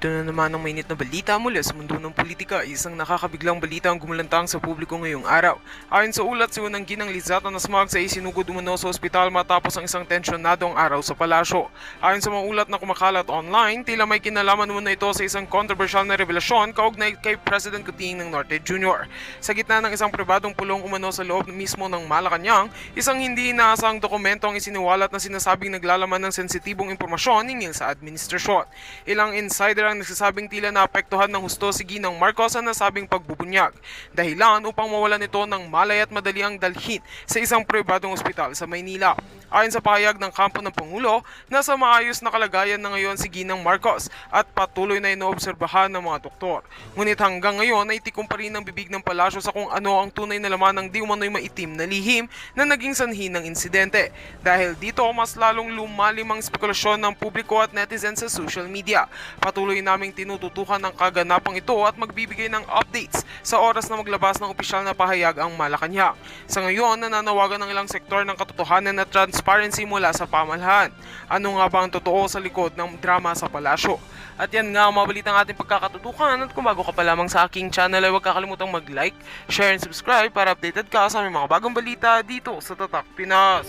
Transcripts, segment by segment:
Ito na naman ang mainit na balita mula sa mundo ng politika. Isang nakakabiglang balita ang gumulantang sa publiko ngayong araw. Ayon sa ulat, si Unang Ginang Lizato Nasmag sa isinugod umano sa ospital matapos ang isang tensyonadong araw sa palasyo. Ayon sa mga ulat na kumakalat online, tila may kinalaman umano ito sa isang kontrobersyal na revelasyon kaugnay kay President Kuting ng Norte Jr. Sa gitna ng isang pribadong pulong umano sa loob mismo ng Malacanang, isang hindi inaasahang dokumento ang isiniwalat na sinasabing naglalaman ng sensitibong impormasyon hinggil sa administrasyon. Ilang insider ang nagsasabing tila naapektuhan ng husto si Ginang Marcos sa nasabing pagbubunyag. Dahilan upang mawalan ito ng malay at madali ang dalhin sa isang pribadong ospital sa Maynila. Ayon sa pahayag ng kampo ng Pangulo, nasa maayos na kalagayan na ngayon si Ginang Marcos at patuloy na inoobserbahan ng mga doktor. Ngunit hanggang ngayon ay tikom pa rin ang bibig ng palasyo sa kung ano ang tunay na laman ng di umano'y maitim na lihim na naging sanhi ng insidente. Dahil dito mas lalong lumalim ang spekulasyon ng publiko at netizens sa social media. Patuloy naming tinututukan ang kaganapang ito at magbibigay ng updates sa oras na maglabas ng opisyal na pahayag ang Malacanang. Sa ngayon, nananawagan ng ilang sektor ng katotohanan at transparency mula sa pamahalaan. Ano nga ba ang totoo sa likod ng drama sa palasyo? At yan nga ang mabalitang ating pagkakatutukan, at kung bago ka pa lamang sa aking channel ay huwag kakalimutan mag-like, share and subscribe para updated ka sa aming mga bagong balita dito sa Tatak Pinas.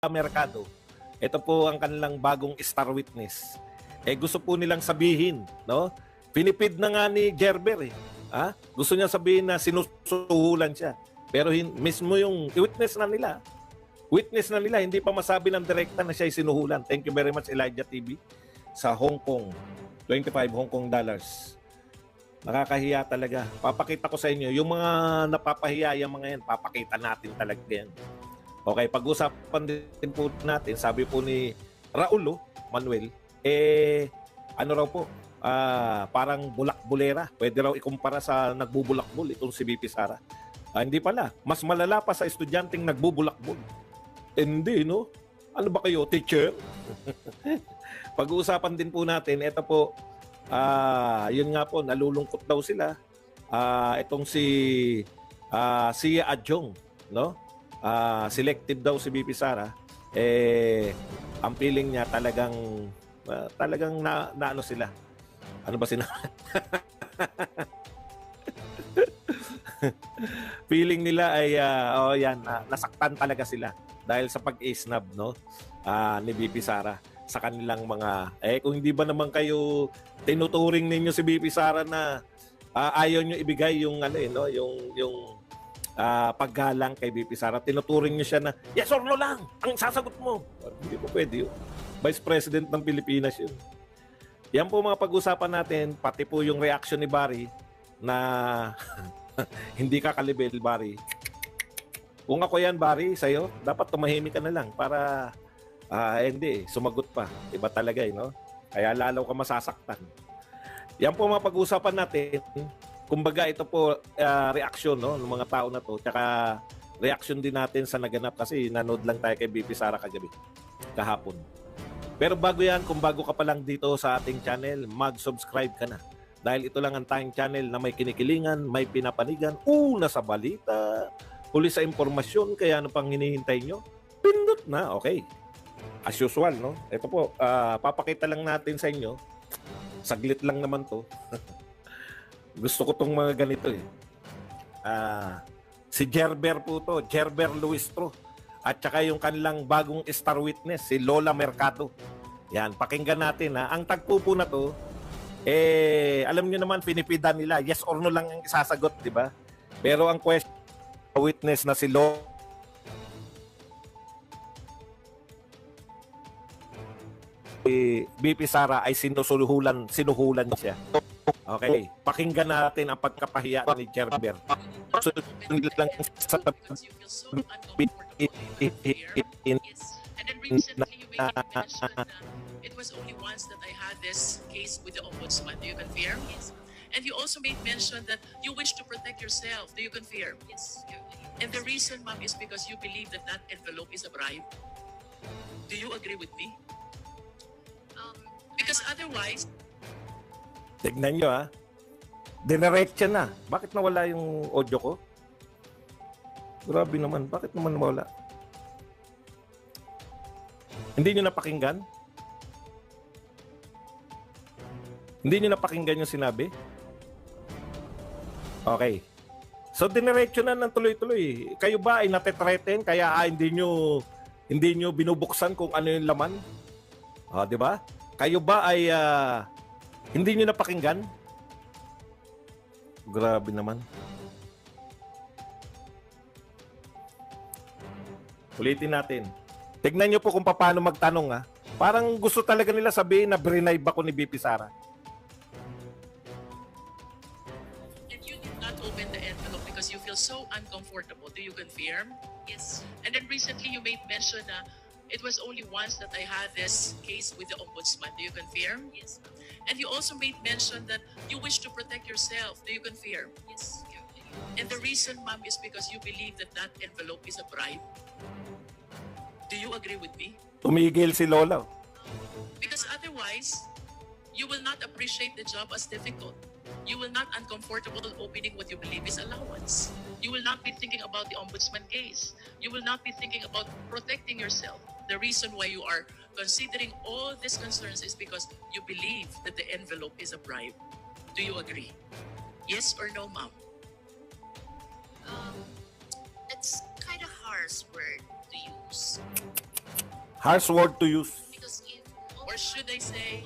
Mercado. Ito po ang kanilang bagong star witness. Gusto po nilang sabihin, no? Pinipid na nga ni Gerber eh. Gusto niya sabihin na sinusuhulan siya. Pero mismo yung witness na nila. Witness na nila, hindi pa masabi ng direkta na siya sinuhulan. Thank you very much Elijah TV sa Hong Kong. 25 Hong Kong dollars. Nakakahiya talaga. Papakita ko sa inyo, yung mga napapahiya yung mga yan, papakita natin talaga yan. Okay, pag-usapan din po natin, sabi po ni Raulo Manuel, ano raw po, parang bulak-bulera. Pwede raw ikumpara sa nagbubulakbol itong si BP Sara. Hindi pala, mas malala pa sa estudyanteng nagbubulakbol. Hindi, no? Ano ba kayo, teacher? Pag-uusapan din po natin, ito po, yun nga po, nalulungkot daw sila. Itong si Sia Adjong, no? Selective daw si BP Sara, ang feeling niya talagang na ano sila. Ano ba sila? Feeling nila ay nasaktan talaga sila dahil sa pag-isnab, no? Ni BP Sara sa kanilang mga kung hindi ba naman kayo tinuturing ninyo si BP Sara na ayaw nyo ibigay yung yung paggalang kay BP Sara, tinuturing niyo siya na yes or no lang ang sasagot mo. Hindi po pwede yun. Vice President ng Pilipinas yun. Yan po mga pag-usapan natin, pati po yung reaction ni Barry na hindi ka kalibel, Barry. Kung ako yan, Barry, sa'yo, dapat tumahimik ka na lang para hindi, sumagot pa. Iba talaga no? Kaya lalo ka masasaktan. Yan po mga pag-usapan natin. Kumbaga ito po reaction, no, ng mga tao na to, tsaka reaction din natin sa naganap kasi nanood lang tayo kay BP Sara kagabi, kahapon. Pero bago yan, kung bago ka pa lang dito sa ating channel, mag-subscribe ka na. Dahil ito lang ang tayong channel na may kinikilingan, may pinapanigan, una sa balita, huli sa impormasyon, kaya ano pang hinihintay nyo? Pindot na, okay. As usual, no? Ito po, papakita lang natin sa inyo, saglit lang naman to. Gusto ko tong mga ganito eh. Si Gerber po to, Gerber Luistro. At saka yung kanilang bagong star witness, si Lola Mercado. Yan, pakinggan natin ha. Ang tagpo po na to, alam niyo naman, pinipidan nila. Yes or no lang ang isasagot, di ba? Pero ang question, witness na si Lola BP Sara ay sinuhulan siya. Okay, pakinggan natin ang pagkapahiya ni Gerber. So, lang sa And then recently you mentioned that it was only once that I had this case with the ombudsman. Do you confirm? Yes. And you also made mention that you wish to protect yourself. Do you confirm? Yes. And the reason, ma'am, is because you believe that that envelope is a bribe. Do you agree with me? Because otherwise, Tignan nyo ha. Dinerecha na. Bakit nawala yung audio ko? Grabe naman. Bakit naman nawala? Hindi nyo napakinggan? Hindi nyo napakinggan yung sinabi? Okay. So, dinerecho na ng tuloy-tuloy. Kayo ba ay natetreten kaya hindi nyo binubuksan kung ano yung laman? Di ba? Kayo ba ay hindi nyo napakinggan? Grabe naman. Ulitin natin. Tignan nyo po kung paano magtanong ha. Parang gusto talaga nila sabihin na bribe ako ni BP Sara. And you did not open the envelope because you feel so uncomfortable. Do you confirm? Yes. And then recently you made mention na it was only once that I had this case with the ombudsman. Do you confirm? Yes. And you also made mention that you wish to protect yourself. Do you confirm? Yes. And the reason, ma'am, is because you believe that that envelope is a bribe. Do you agree with me? Tumigil si Lola. Because otherwise, you will not appreciate the job as difficult. You will not uncomfortable opening what you believe is allowance. You will not be thinking about the ombudsman case. You will not be thinking about protecting yourself. The reason why you are considering all these concerns is because you believe that the envelope is a bribe. Do you agree? Yes or no, ma'am? It's kind of harsh word to use Harsh word to use. because if Or should I say,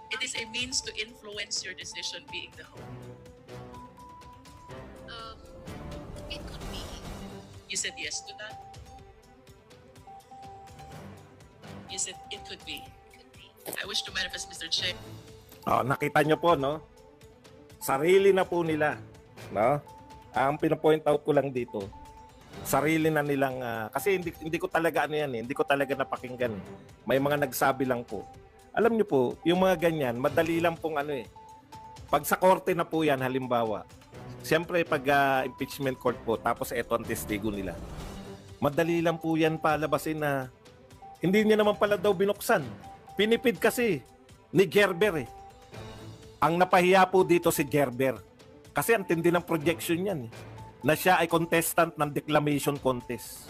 it is a means to influence your decision being the home? it could be. You said yes to that? You said it could be. I wish to manifest, Mr. Chair. Nakita nyo po, no? Sarili na po nila. No? Ang pinapoint out ko lang dito, sarili na nilang, kasi hindi ko talaga hindi ko talaga napakinggan. May mga nagsabi lang po. Alam nyo po, yung mga ganyan, madali lang pong pag sa korte na po yan, halimbawa, siyempre pag impeachment court po, tapos eto ang testigo nila, madali lang po yan palabasin na hindi niya naman pala daw binuksan. Pinipid kasi ni Gerber eh. Ang napahiya po dito si Gerber. Kasi ang tindi ng projection yan eh, na siya ay contestant ng declamation contest.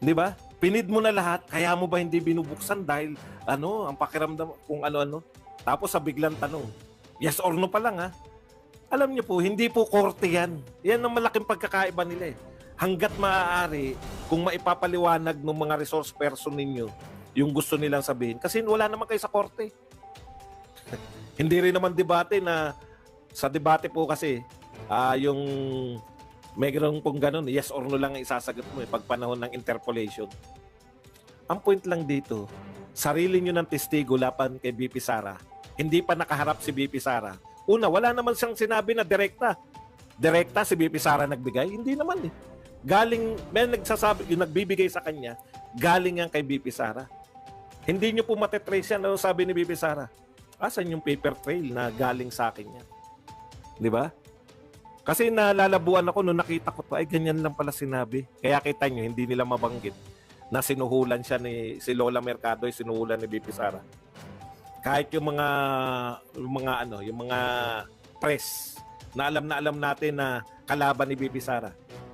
Di ba? Pinid mo na lahat, kaya mo ba hindi binubuksan dahil ang pakiramdam kung ano-ano. Tapos sa biglang tanong, yes or no pa lang ha. Alam niyo po, hindi po korte yan. Yan ang malaking pagkakaiba nila eh. Hanggat maaari, kung maipapaliwanag ng mga resource person ninyo, yung gusto nilang sabihin. Kasi wala naman kayo sa korte. Hindi rin naman debate na, sa debate po kasi, yung mayroon pong ganun, yes or no lang ang isasagot mo pag panahon ng interpolation. Ang point lang dito, sarili nyo ng testigo laban kay BP Sara. Hindi pa nakaharap si BP Sara. Una, wala naman siyang sinabi na direkta. Direkta si BP Sara nagbigay? Hindi naman eh. Galing, may nagsasabi, yung nagbibigay sa kanya, galing yan kay BP Sara. Hindi nyo po matetrace yan. Ano sabi ni BP Sara? Asan yung paper trail na galing sa akin yan? Di ba? Kasi nalalabuan ako nung nakita ko to, ay ganyan lang pala sinabi. Kaya kita nyo, hindi nila mabanggit na sinuhulan siya si Lola Mercado, sinuhulan ni BP Sara. Kahit yung mga press na alam natin na kalaban ni BP Sara,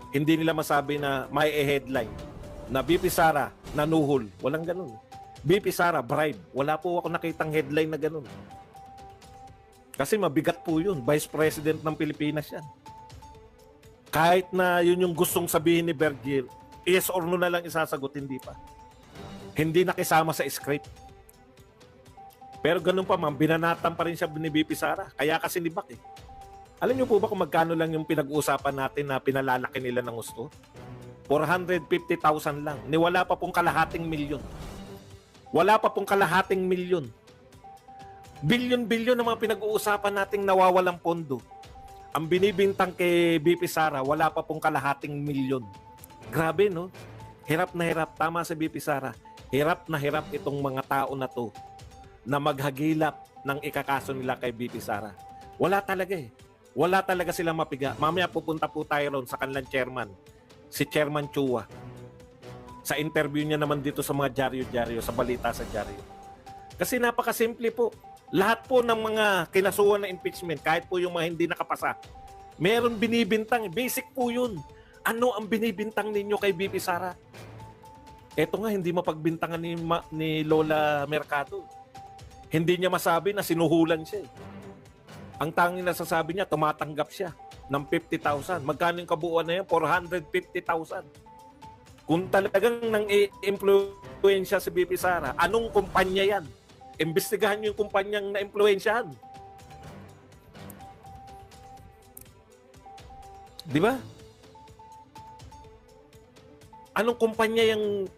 hindi nila masabi na may headline na BP Sara nanuhol. Walang ganun. BP Sara bribe. Wala po ako nakitang headline na ganun. Kasi mabigat po yun. Vice President ng Pilipinas yan. Kahit na yun yung gustong sabihin ni Bergil, yes or no na lang isasagot, hindi pa. Hindi nakisama sa script. Pero ganun pa ma'am, binanatan pa rin siya ni BP Sara. Kaya kasi nibak eh. Alam niyo po ba kung magkano lang yung pinag-uusapan natin na pinalalaki nila ng gusto? 450,000 lang. Ni wala pa pong kalahating milyon. Wala pa pong kalahating milyon. Bilyon-bilyon ang mga pinag-uusapan nating nawawalang pondo. Ang binibintang kay BP Sara, wala pa pong kalahating milyon. Grabe, no? Hirap na hirap. Tama sa BP Sara. Hirap na hirap itong mga tao na to na maghagilap ng ikakaso nila kay BP Sara. Wala talaga eh. Wala talaga silang mapiga. Mamaya pupunta po tayo ron sa kanilang chairman, si Chairman Chua. Sa interview niya naman dito sa mga dyaryo-dyaryo, sa balita sa dyaryo. Kasi napakasimple po. Lahat po ng mga kinasuhan na impeachment, kahit po yung mga hindi nakapasa, meron binibintang. Basic po yun. Ano ang binibintang ninyo kay BP Sara? Eto nga, hindi mapagbintangan ni Lola Mercado. Hindi niya masabi na sinuhulan siya. Ang tanging nasasabi niya, tumatanggap siya ng 50,000. Magkano yung kabuuan na yan? 450,000. Kung talagang nang i-influensya si BP Sara, anong kumpanya yan? Imbestigahan niyo yung kumpanyang na-influensyahan. Di ba? Anong kumpanya yung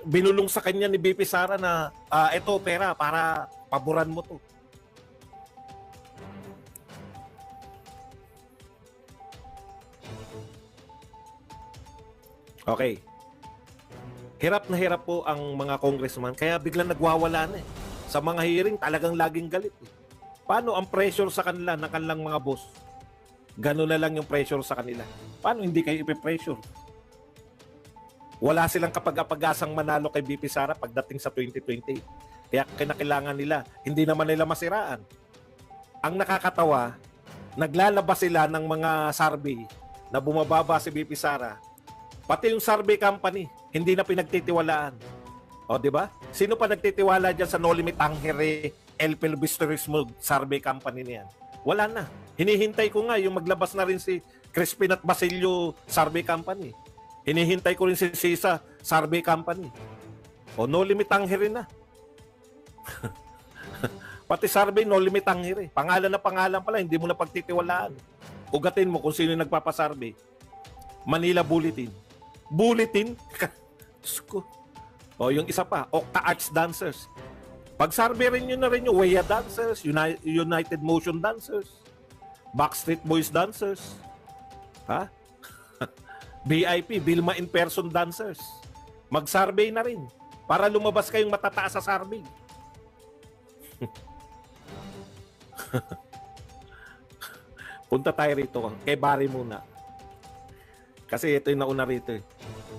binulong sa kanya ni BP Sara na eto pera para paboran mo to? Okay. Hirap na hirap po ang mga congressman kaya biglang nagwawala na eh. Sa mga hearing talagang laging galit eh. Paano ang pressure sa kanila ng kanilang mga boss? Gano'n na lang yung pressure sa kanila. Paano hindi kayo ipipressure? Wala silang kapag-apagasang manalo kay BP Sara pagdating sa 2028. Kaya kinakailangan nila, hindi naman nila masiraan. Ang nakakatawa, naglalabas sila ng mga survey na bumababa si BP Sara. Pati yung survey company, hindi na pinagtitiwalaan. O, di ba? Sino pa nagtitiwala dyan sa No Limit Angere El Pelvisterismo survey company niyan? Wala na. Hinihintay ko nga yung maglabas na rin si Crispin at Basilio survey company. Hinihintay ko rin si Sisa survey company. O, No Limit Angere na. Pati survey, No Limit Angere. Pangalan na pangalan pala, hindi mo na pagtitiwalaan. Ugatin mo kung sino yung nagpapasurvey. Manila Bulletin. Bulletin? Diyos ko. O, yung isa pa, Octa Arts Dancers. Pag-survey rin nyo na rin yung Weya Dancers, United Motion Dancers, Backstreet Boys Dancers, ha? BIP, Vilma In Person Dancers. Mag-survey na rin para lumabas kayong matataas sa survey. Punta tayo rito kay Barry muna. Kasi ito yung nauna rito eh.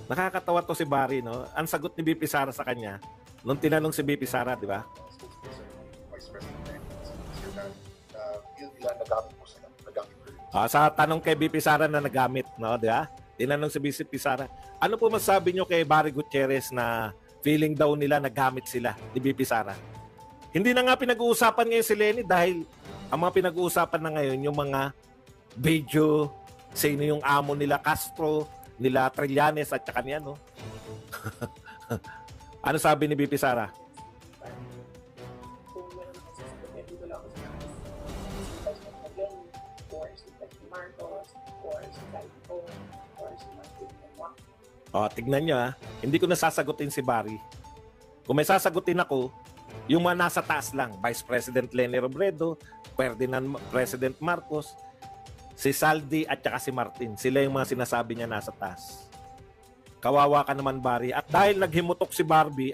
Nakakatawa to si Barry, no? Ang sagot ni BP Sara sa kanya, nung tinanong si BP Sara, di ba? Sa tanong kay BP Sara na nagamit, no? Di ba? Tinanong si BP Sara, ano po masabi nyo kay Barry Gutierrez na feeling daw nila nagamit sila ni BP Sara? Hindi na nga pinag-uusapan ngayon si Lenny dahil ang mga pinag-uusapan na ngayon yung mga video, sino yung amo nila Castro, nila Trillanes at saka niya, no? Ano sabi ni BP Sara? Tignan nyo ha. Hindi ko nasasagutin si Barry. Kung may sasagutin ako, yung mga nasa taas lang, Vice President Leni Robredo, President Marcos, si Saldi at saka si Martin. Sila yung mga sinasabi niya nasa taas. Kawawa ka naman, Barry. At dahil naghimutok si Barry,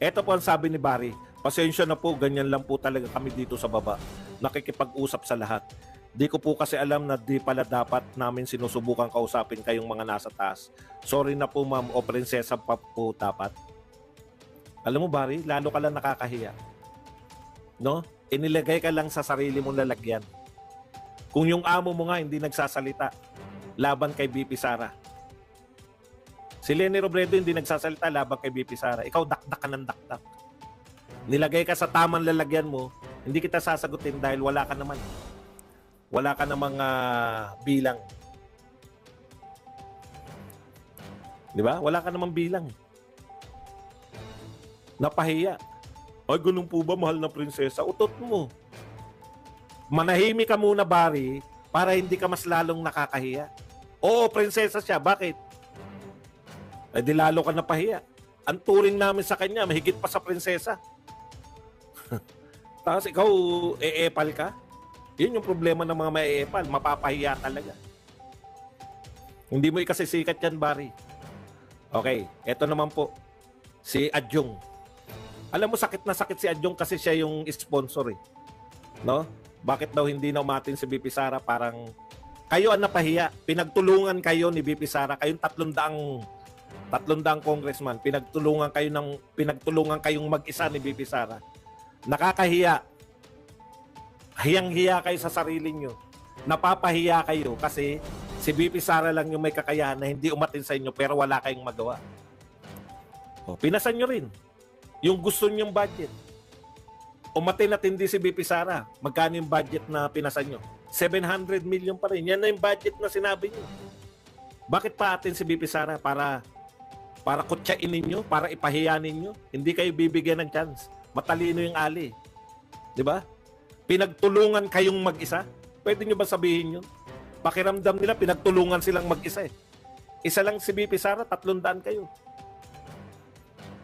eto po ang sabi ni Barry, pasensya na po, ganyan lang po talaga kami dito sa baba. Nakikipag-usap sa lahat. Di ko po kasi alam na di pala dapat namin sinusubukan kausapin kayong mga nasa taas. Sorry na po ma'am o prinsesa pa po dapat. Alam mo, Barry, lalo ka lang nakakahiya. No? Inilagay ka lang sa sarili mong lalagyan. Kung yung amo mo nga hindi nagsasalita laban kay BP Sara. Si Leni Robredo hindi nagsasalita laban kay BP Sara. Ikaw dakdak ka ng dakdak. Nilagay ka sa tamang lalagyan mo, hindi kita sasagutin dahil wala ka naman. Wala ka namang bilang. Di ba? Wala ka namang bilang. Napahiya. Ay, ganun po ba, mahal na prinsesa? Utot mo. Manahimik ka muna, Barry, para hindi ka mas lalong nakakahiya. Oo, prinsesa siya. Bakit? Ay, di lalo ka napahiya. Ang turing namin sa kanya, mahigit pa sa prinsesa. Tapos ikaw, e-epal ka? Yun yung problema ng mga may-epal. Mapapahiya talaga. Hindi mo ikasisikat yan, Barry. Okay, eto naman po. Si Adjong. Alam mo, sakit na sakit si Adjong kasi siya yung sponsor eh. No? Bakit daw hindi na umatin si BP Sara? Parang kayo ang napahiya. Pinagtulungan kayo ni BP Sara. Kayong 300 300 congressman, pinagtulungan kayong mag-isa ni BP Sara. Nakakahiya. Hiyang-hiya kayo sa sarili nyo. Napapahiya kayo kasi si BP Sara lang yung may kakayahan na hindi umatin sa inyo pero wala kayong magawa. O, pinasan nyo rin yung gusto nyong budget. Umatin at hindi si BP Sara. Magkano yung budget na pinasan nyo? 700 million pa rin. Yan na yung budget na sinabi nyo. Bakit pa atin si BP Sara? Para kutsain ninyo? Para ipahiya ninyo? Hindi kayo bibigyan ng chance. Matalino yung ali. Di ba? Pinagtulungan kayong mag-isa? Pwede nyo ba sabihin yun? Pakiramdam nila, pinagtulungan silang mag-isa eh. Isa lang si BP Sara, 300 kayo.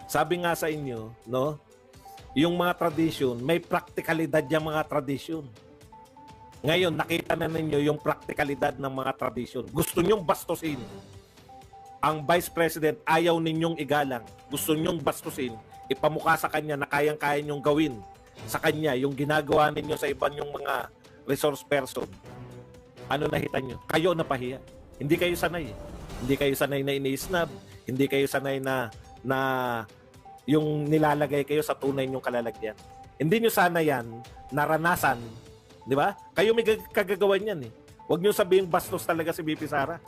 Sabi nga sa inyo, no? Yung mga tradisyon, may praktikalidad yung mga tradisyon. Ngayon, nakita na ninyo yung praktikalidad ng mga tradisyon. Gusto nyong bastusin. Ang Vice President, ayaw ninyong igalang. Gusto nyong bastusin. Ipamukha sa kanya na kayang-kaya nyong gawin sa kanya yung ginagawa ninyo sa ibang yung mga resource person. Ano nakita nyo? Kayo napahiya. Hindi kayo sanay. Hindi kayo sanay na ini-snub. Hindi kayo sanay na yung nilalagay kayo sa tunay nyong kalalagyan. Hindi nyo sana yan naranasan. Di ba? Kayo may kagagawan yan eh. Huwag nyo sabihin bastos talaga si BP Sara.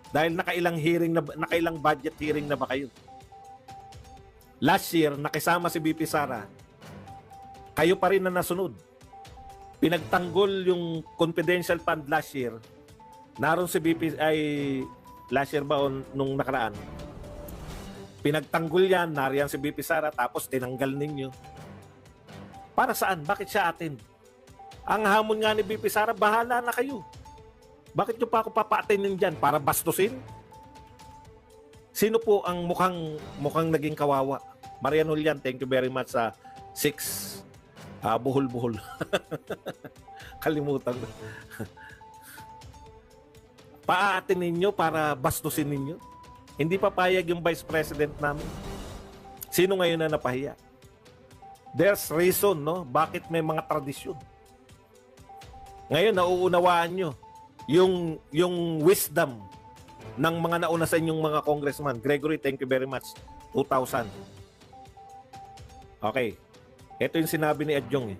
Dahil nakailang budget hearing na ba kayo? Last year, nakisama si BP Sara. Kayo pa rin na nasunod. Pinagtanggol yung confidential fund last year. Naroon si BP ay last year ba o nung nakaraan? Pinagtanggol yan, nariyan si BP Sara, tapos tinanggal ninyo. Para saan? Bakit siya atin? Ang hamon nga ni BP Sara, bahala na kayo. Bakit nyo pa ako papaatinin dyan? Para bastusin? Sino po ang mukhang naging kawawa? Marian Julian, thank you very much sa 6 buhol-buhol. Kalimutan. Paaatin ninyo para bastusin ninyo? Hindi papayag yung Vice President namin. Sino ngayon na napahiya? There's reason, no? Bakit may mga tradisyon? Ngayon, nauunawaan nyo yung wisdom ng mga nauna sa inyong mga congressman. Gregory, thank you very much. 2,000. Okay. Ito yung sinabi ni Adjong eh.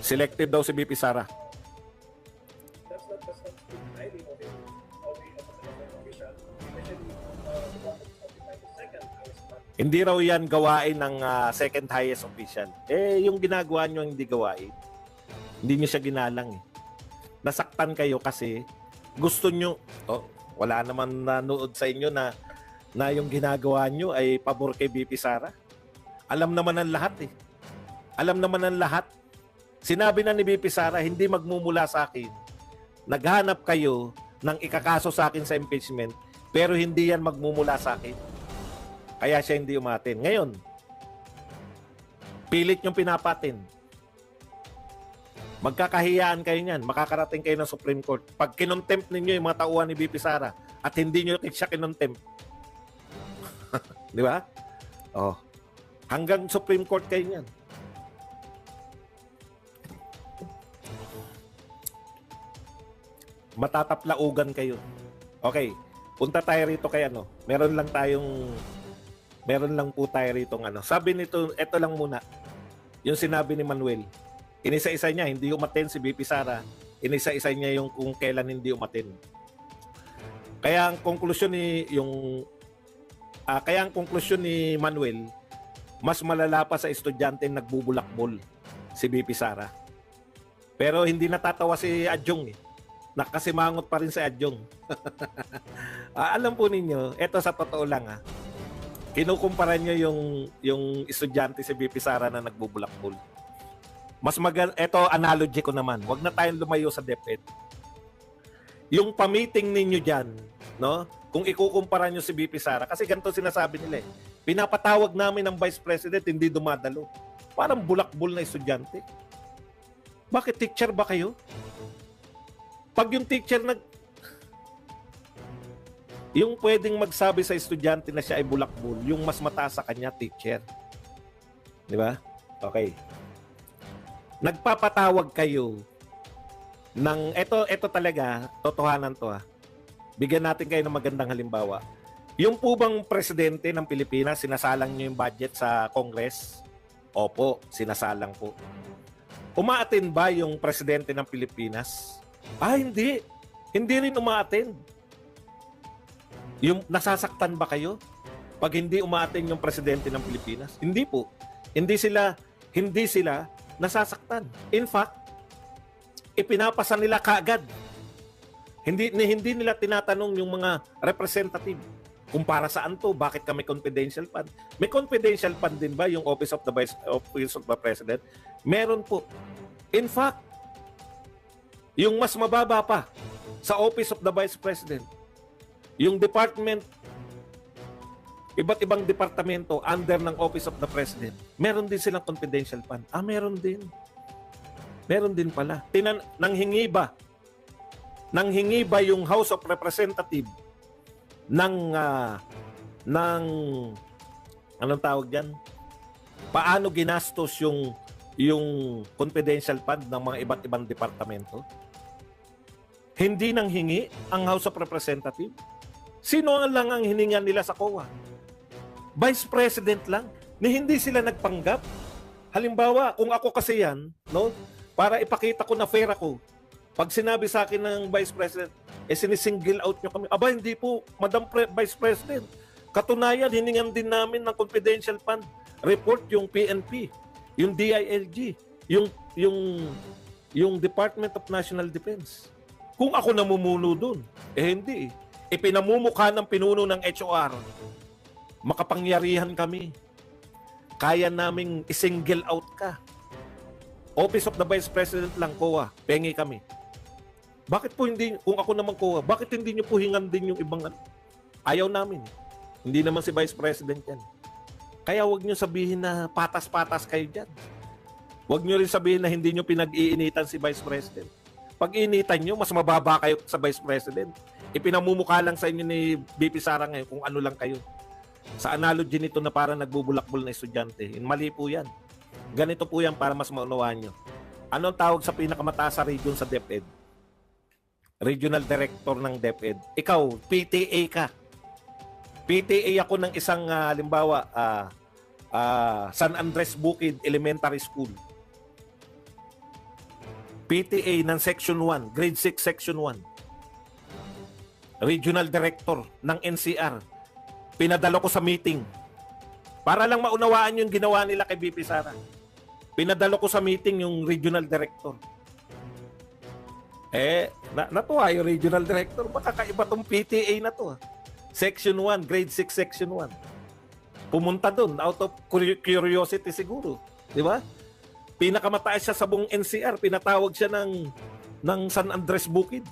Selective daw si BP Sara. Hindi raw yan gawain ng second highest official. Yung ginagawa nyo hindi gawain. Hindi nyo siya ginalang eh. Nasaktan kayo kasi gusto nyo, wala naman nanood sa inyo na yung ginagawa nyo ay pabor kay BP Sara. Alam naman ng lahat eh. Alam naman ng lahat. Sinabi na ni BP Sara, hindi magmumula sa akin. Naghanap kayo ng ikakaso sa akin sa impeachment, pero hindi yan magmumula sa akin. Kaya siya hindi umatin. Ngayon, pilit yung pinapatin. Magkakahiyaan kayo niyan. Makakarating kayo ng Supreme Court. Pag kinontempt ninyo yung mga tauhan ni BP Sara at hindi nyo siya kinontempt. Di ba? Oh. Hanggang Supreme Court kayo niyan. Matataplaugan kayo. Okay. Punta tayo rito kay ano. Meron lang po tayo rito ng ano. Sabi nito, eto lang muna. Yung sinabi ni Manuel. Inisa-isa niya, hindi umaten si BP Sara. Inisa-isa niya yung kung kailan hindi umaten. Kaya ang konklusyon ni Manuel, mas malala pa sa estudyante nagbubulakbol si BP Sara. Pero hindi natatawa si Adjong eh. Nakasimangot pa rin si Adjong. Alam po ninyo, eto sa totoo lang kinukumpara nyo yung estudyante si BP Sara na nagbubulakbol. Eto analogy ko naman. Huwag na tayong lumayo sa DepEd. Yung pamiting ninyo dyan, no? Kung ikukumpara nyo si BP Sara, kasi ganito sinasabi nila eh. Pinapatawag namin ng Vice President, hindi dumadalo. Parang bulakbol na estudyante. Bakit teacher ba kayo? Pag yung teacher yung pwedeng magsabi sa estudyante na siya ay bulakbol, yung mas mataas sa kanya, teacher. Di ba? Okay. Nagpapatawag kayo ng, ito talaga, totohanan to Bigyan natin kayo ng magandang halimbawa. Yung po bang presidente ng Pilipinas, sinasalang niyo yung budget sa Congress? Opo, sinasalang po. Umaattend ba yung presidente ng Pilipinas? Hindi. Hindi rin umaattend. Yung nasasaktan ba kayo pag hindi umaattend yung presidente ng Pilipinas? Hindi po. Hindi sila nasasaktan. In fact, ipinapasa nila kaagad. Hindi nila tinatanong yung mga representative kung para saan to, bakit kami confidential fund. May confidential fund din ba yung Office of the President? Meron po. In fact, yung mas mababa pa sa Office of the Vice President, yung department, iba't ibang departamento under ng Office of the President, meron din silang confidential fund. Meron din. Meron din pala. Nanghingi ba yung House of Representative ng anong tawag diyan? Paano ginastos yung confidential fund ng mga iba't ibang departamento? Hindi nanghingi ang House of Representative. Sino lang ang hiningan nila sa COA? Vice President lang, ni hindi sila nagpanggap. Halimbawa, kung ako kasi yan, no, para ipakita ko na fair ako, pag sinabi sa akin ng Vice President, sinisingle out nyo kami. Hindi po, Madam Vice President. Katunayan, hiningan din namin ng confidential fund report yung PNP, yung DILG, yung Department of National Defense. Kung ako namumuno dun, hindi. Pinamumukha ng pinuno ng HOR. Makapangyarihan kami. Kaya naming isingle out ka. Office of the Vice President lang, COA, pengi kami. Bakit po hindi, kung ako naman COA, bakit hindi nyo po hingan din yung ibang ayaw namin? Hindi naman si Vice President yan. Kaya wag nyo sabihin na patas-patas kayo dyan. Wag nyo rin sabihin na hindi nyo pinag-iinitan si Vice President. Pag initan nyo, mas mababa kayo sa Vice President. Ipinamumukha lang sa inyo ni BP Sara ngayon kung ano lang kayo. Sa analogy nito na parang nagbubulakbol na estudyante. Mali po yan. Ganito po yan para mas maunawaan nyo. Anong tawag sa pinakamataas sa region sa DepEd? Regional Director ng DepEd. Ikaw, PTA ka. PTA ako ng isang, halimbawa, San Andres Bukid Elementary School. PTA ng Section 1, Grade 6 Section 1. Regional Director ng NCR. Pinadala ko sa meeting. Para lang maunawaan yung ginawa nila kay BP Sara. Pinadala ko sa meeting yung Regional Director. Natuwa yung Regional Director. Baka kaiba tong PTA na to. Section 1, Grade 6 Section 1. Pumunta dun out of curiosity siguro. Di ba? Pinakamataas siya sa buong NCR. Pinatawag siya ng San Andres Bukid.